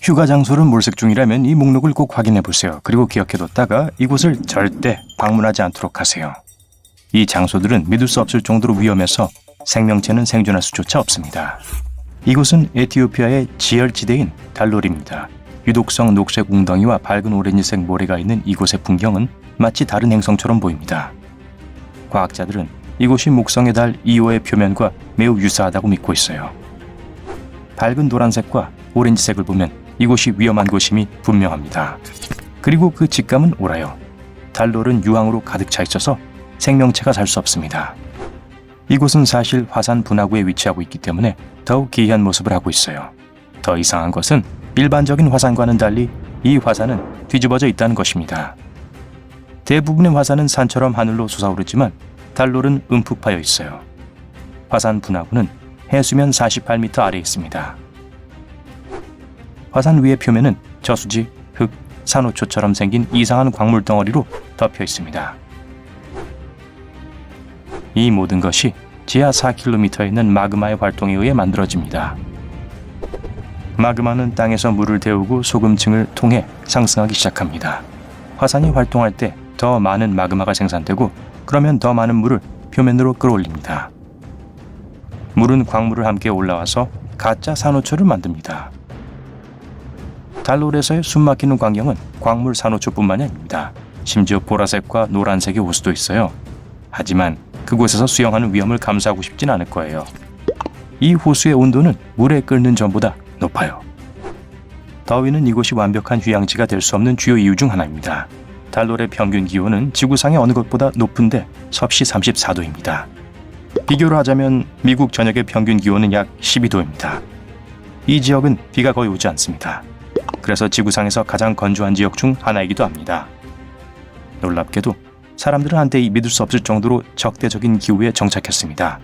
휴가 장소를 몰색 중이라면 이 목록을 꼭 확인해 보세요. 그리고 기억해뒀다가 이곳을 절대 방문하지 않도록 하세요. 이 장소들은 믿을 수 없을 정도로 위험해서 생명체는 생존할 수조차 없습니다. 이곳은 에티오피아의 지열지대인 달로르입니다. 유독성 녹색 웅덩이와 밝은 오렌지색 모래가 있는 이곳의 풍경은 마치 다른 행성처럼 보입니다. 과학자들은 이곳이 목성의 달 2호의 표면과 매우 유사하다고 믿고 있어요. 밝은 노란색과 오렌지색을 보면 이곳이 위험한 곳임이 분명합니다. 그리고 그 직감은 옳아요. 달로르는 유황으로 가득 차 있어서 생명체가 살 수 없습니다. 이곳은 사실 화산 분화구에 위치하고 있기 때문에 더욱 기이한 모습을 하고 있어요. 더 이상한 것은 일반적인 화산과는 달리 이 화산은 뒤집어져 있다는 것입니다. 대부분의 화산은 산처럼 하늘로 솟아오르지만 달로르는 움푹 파여 있어요. 화산 분화구는 해수면 48m 아래에 있습니다. 화산 위의 표면은 저수지, 흙, 산호초처럼 생긴 이상한 광물 덩어리로 덮여 있습니다. 이 모든 것이 지하 4km에 있는 마그마의 활동에 의해 만들어집니다. 마그마는 땅에서 물을 데우고 소금층을 통해 상승하기 시작합니다. 화산이 활동할 때 더 많은 마그마가 생산되고 그러면 더 많은 물을 표면으로 끌어올립니다. 물은 광물을 함께 올라와서 가짜 산호초를 만듭니다. 달로르에서의 숨막히는 광경은 광물 산호초뿐만이 아닙니다. 심지어 보라색과 노란색의 호수도 있어요. 하지만 그곳에서 수영하는 위험을 감수하고 싶진 않을 거예요. 이 호수의 온도는 물에 끓는 전보다 높아요. 더위는 이곳이 완벽한 휴양지가 될 수 없는 주요 이유 중 하나입니다. 달로르의 평균 기온은 지구상의 어느 곳보다 높은데 섭씨 34도입니다. 비교를 하자면 미국 전역의 평균 기온은 약 12도입니다. 이 지역은 비가 거의 오지 않습니다. 그래서 지구상에서 가장 건조한 지역 중 하나이기도 합니다. 놀랍게도 사람들은 한때 믿을 수 없을 정도로 적대적인 기후에 정착했습니다.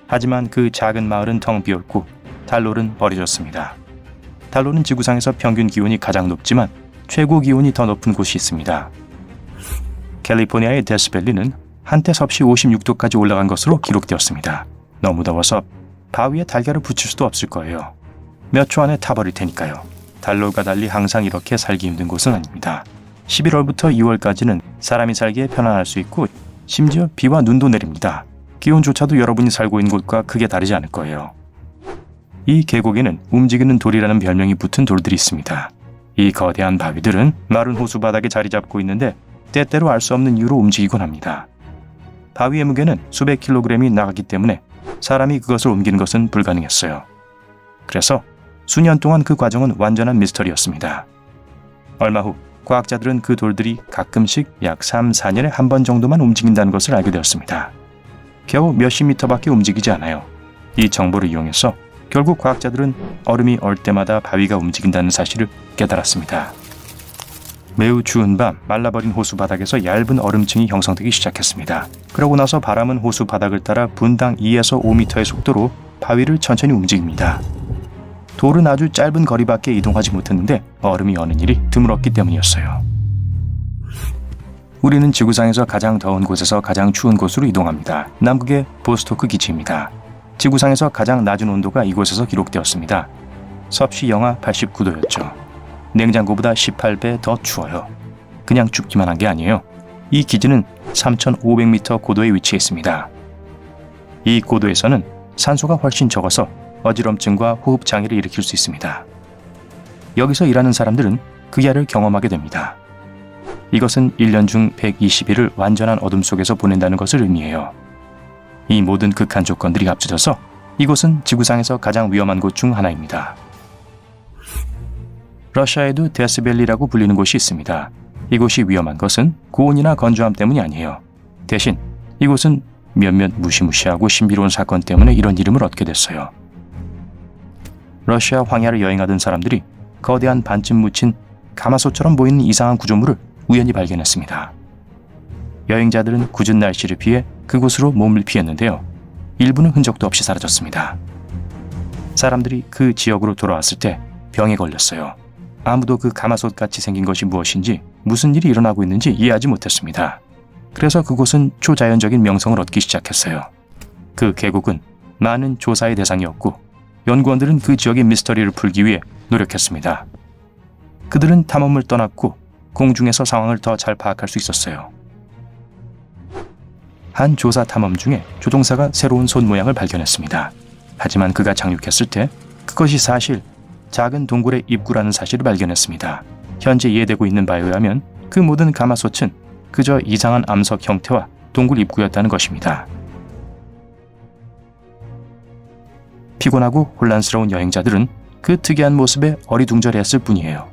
하지만 그 작은 마을은 텅 비었고 달로르는 버려졌습니다. 달로르는 지구상에서 평균 기온이 가장 높지만 최고 기온이 더 높은 곳이 있습니다. 캘리포니아의 데스밸리는 한때 섭씨 56도까지 올라간 것으로 기록되었습니다. 너무 더워서 바위에 달걀을 붙일 수도 없을 거예요. 몇 초 안에 타버릴 테니까요. 달로르가 달리 항상 이렇게 살기 힘든 곳은 아닙니다. 11월부터 2월까지는 사람이 살기에 편안할 수 있고 심지어 비와 눈도 내립니다. 기온조차도 여러분이 살고 있는 곳과 크게 다르지 않을 거예요. 이 계곡에는 움직이는 돌이라는 별명이 붙은 돌들이 있습니다. 이 거대한 바위들은 마른 호수 바닥에 자리 잡고 있는데 때때로 알 수 없는 이유로 움직이곤 합니다. 바위의 무게는 수백 킬로그램이 나가기 때문에 사람이 그것을 옮기는 것은 불가능했어요. 그래서 수년 동안 그 과정은 완전한 미스터리였습니다. 얼마 후 과학자들은 그 돌들이 가끔씩 약 3, 4년에 한 번 정도만 움직인다는 것을 알게 되었습니다. 겨우 몇십 미터밖에 움직이지 않아요. 이 정보를 이용해서 결국 과학자들은 얼음이 얼 때마다 바위가 움직인다는 사실을 깨달았습니다. 매우 추운 밤 말라버린 호수 바닥에서 얇은 얼음층이 형성되기 시작했습니다. 그러고 나서 바람은 호수 바닥을 따라 분당 2에서 5m의 속도로 바위를 천천히 움직입니다. 돌은 아주 짧은 거리밖에 이동하지 못했는데 얼음이 여는 일이 드물었기 때문이었어요. 우리는 지구상에서 가장 더운 곳에서 가장 추운 곳으로 이동합니다. 남극의 보스토크 기지입니다. 지구상에서 가장 낮은 온도가 이곳에서 기록되었습니다. 섭씨 영하 89도였죠. 냉장고보다 18배 더 추워요. 그냥 춥기만 한 게 아니에요. 이 기지는 3,500m 고도에 위치해 있습니다. 이 고도에서는 산소가 훨씬 적어서 어지럼증과 호흡 장애를 일으킬 수 있습니다. 여기서 일하는 사람들은 그 야를 경험하게 됩니다. 이것은 1년 중 120일을 완전한 어둠 속에서 보낸다는 것을 의미해요. 이 모든 극한 조건들이 합쳐져서 이곳은 지구상에서 가장 위험한 곳 중 하나입니다. 러시아에도 데스밸리라고 불리는 곳이 있습니다. 이곳이 위험한 것은 고온이나 건조함 때문이 아니에요. 대신 이곳은 몇몇 무시무시하고 신비로운 사건 때문에 이런 이름을 얻게 됐어요. 러시아 황야를 여행하던 사람들이 거대한 반쯤 묻힌 가마솥처럼 보이는 이상한 구조물을 우연히 발견했습니다. 여행자들은 궂은 날씨를 피해 그곳으로 몸을 피했는데요. 일부는 흔적도 없이 사라졌습니다. 사람들이 그 지역으로 돌아왔을 때 병에 걸렸어요. 아무도 그 가마솥같이 생긴 것이 무엇인지 무슨 일이 일어나고 있는지 이해하지 못했습니다. 그래서 그곳은 초자연적인 명성을 얻기 시작했어요. 그 계곡은 많은 조사의 대상이었고 연구원들은 그 지역의 미스터리를 풀기 위해 노력했습니다. 그들은 탐험을 떠났고 공중에서 상황을 더 잘 파악할 수 있었어요. 한 조사 탐험 중에 조종사가 새로운 손 모양을 발견했습니다. 하지만 그가 착륙했을 때 그것이 사실 작은 동굴의 입구라는 사실을 발견했습니다. 현재 이해되고 있는 바에 의하면 그 모든 가마솥은 그저 이상한 암석 형태와 동굴 입구였다는 것입니다. 피곤하고 혼란스러운 여행자들은 그 특이한 모습에 어리둥절했을 뿐이에요.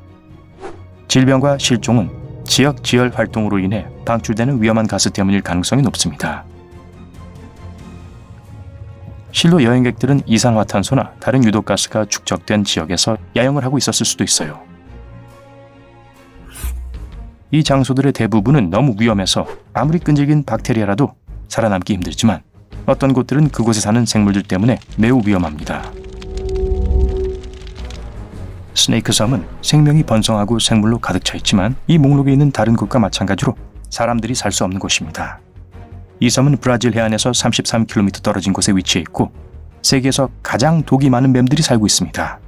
질병과 실종은 지역 지열 활동으로 인해 방출되는 위험한 가스 때문일 가능성이 높습니다. 실로 여행객들은 이산화탄소나 다른 유독가스가 축적된 지역에서 야영을 하고 있었을 수도 있어요. 이 장소들의 대부분은 너무 위험해서 아무리 끈질긴 박테리아라도 살아남기 힘들지만 어떤 곳들은 그곳에 사는 생물들 때문에 매우 위험합니다. 스네이크 섬은 생명이 번성하고 생물로 가득 차 있지만 이 목록에 있는 다른 곳과 마찬가지로 사람들이 살 수 없는 곳입니다. 이 섬은 브라질 해안에서 33km 떨어진 곳에 위치해 있고 세계에서 가장 독이 많은 뱀들이 살고 있습니다.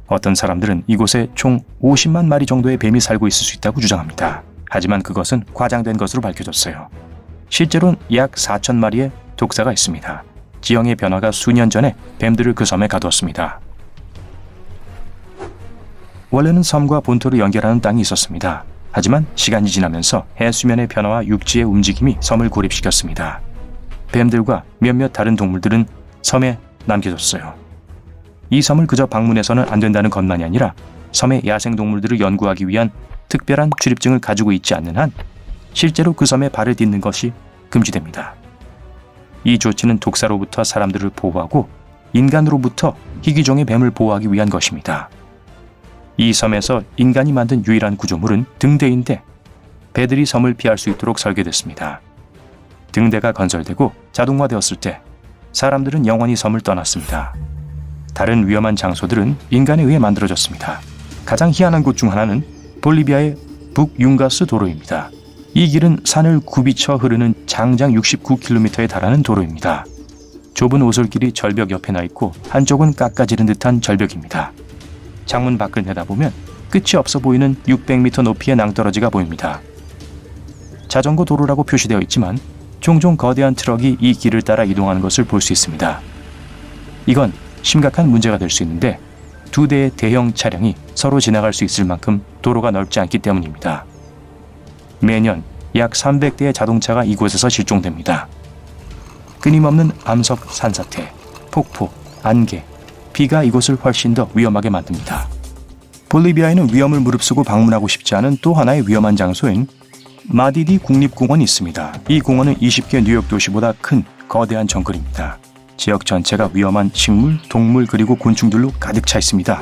어떤 사람들은 이곳에 총 50만 마리 정도의 뱀이 살고 있을 수 있다고 주장합니다. 하지만 그것은 과장된 것으로 밝혀졌어요. 실제로는 약 4천 마리의 독사가 있습니다. 지형의 변화가 수년 전에 뱀들을 그 섬에 가두었습니다. 원래는 섬과 본토를 연결하는 땅이 있었습니다. 하지만 시간이 지나면서 해수면의 변화와 육지의 움직임이 섬을 고립시켰습니다. 뱀들과 몇몇 다른 동물들은 섬에 남겨졌어요. 이 섬을 그저 방문해서는 안 된다는 것만이 아니라 섬의 야생동물들을 연구하기 위한 특별한 출입증을 가지고 있지 않는 한 실제로 그 섬에 발을 딛는 것이 금지됩니다. 이 조치는 독사로부터 사람들을 보호하고 인간으로부터 희귀종의 뱀을 보호하기 위한 것입니다. 이 섬에서 인간이 만든 유일한 구조물은 등대인데 배들이 섬을 피할 수 있도록 설계됐습니다. 등대가 건설되고 자동화되었을 때 사람들은 영원히 섬을 떠났습니다. 다른 위험한 장소들은 인간에 의해 만들어졌습니다. 가장 희한한 곳 중 하나는 볼리비아의 북융가스 도로입니다. 이 길은 산을 굽이쳐 흐르는 장장 69km에 달하는 도로입니다. 좁은 오솔길이 절벽 옆에 나 있고 한쪽은 깎아지른 듯한 절벽입니다. 창문 밖을 내다보면 끝이 없어 보이는 600m 높이의 낭떠러지가 보입니다. 자전거 도로라고 표시되어 있지만 종종 거대한 트럭이 이 길을 따라 이동하는 것을 볼 수 있습니다. 이건 심각한 문제가 될 수 있는데 두 대의 대형 차량이 서로 지나갈 수 있을 만큼 도로가 넓지 않기 때문입니다. 매년 약 300대의 자동차가 이곳에서 실종됩니다. 끊임없는 암석 산사태, 폭포, 안개, 비가 이곳을 훨씬 더 위험하게 만듭니다. 볼리비아에는 위험을 무릅쓰고 방문하고 싶지 않은 또 하나의 위험한 장소인 마디디 국립공원이 있습니다. 이 공원은 20개 뉴욕 도시보다 큰 거대한 정글입니다. 지역 전체가 위험한 식물, 동물 그리고 곤충들로 가득 차 있습니다.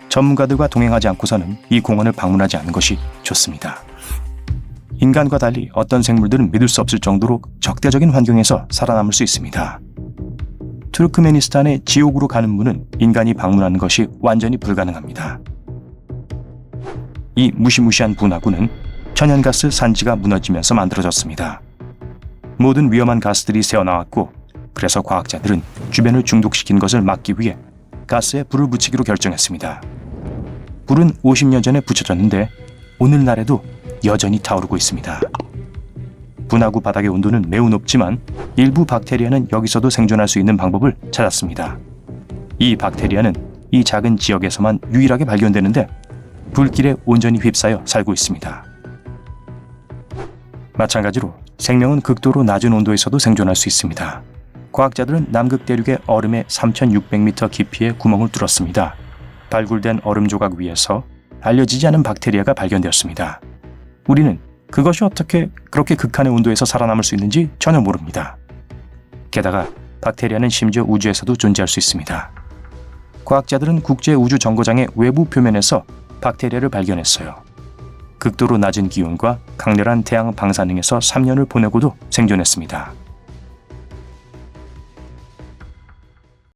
전문가들과 동행하지 않고서는 이 공원을 방문하지 않는 것이 좋습니다. 인간과 달리 어떤 생물들은 믿을 수 없을 정도로 적대적인 환경에서 살아남을 수 있습니다. 투르크메니스탄의 지옥으로 가는 문은 인간이 방문하는 것이 완전히 불가능합니다. 이 무시무시한 분화구는 천연가스 산지가 무너지면서 만들어졌습니다. 모든 위험한 가스들이 새어나왔고 그래서 과학자들은 주변을 중독시킨 것을 막기 위해 가스에 불을 붙이기로 결정했습니다. 불은 50년 전에 붙여졌는데 오늘날에도 여전히 타오르고 있습니다. 분화구 바닥의 온도는 매우 높지만 일부 박테리아는 여기서도 생존할 수 있는 방법을 찾았습니다. 이 박테리아는 이 작은 지역에서만 유일하게 발견되는데 불길에 온전히 휩싸여 살고 있습니다. 마찬가지로 생명은 극도로 낮은 온도에서도 생존할 수 있습니다. 과학자들은 남극 대륙의 얼음에 3,600m 깊이의 구멍을 뚫었습니다. 발굴된 얼음 조각 위에서 알려지지 않은 박테리아가 발견되었습니다. 우리는 그것이 어떻게 그렇게 극한의 온도에서 살아남을 수 있는지 전혀 모릅니다. 게다가 박테리아는 심지어 우주에서도 존재할 수 있습니다. 과학자들은 국제우주정거장의 외부 표면에서 박테리아를 발견했어요. 극도로 낮은 기온과 강렬한 태양 방사능에서 3년을 보내고도 생존했습니다.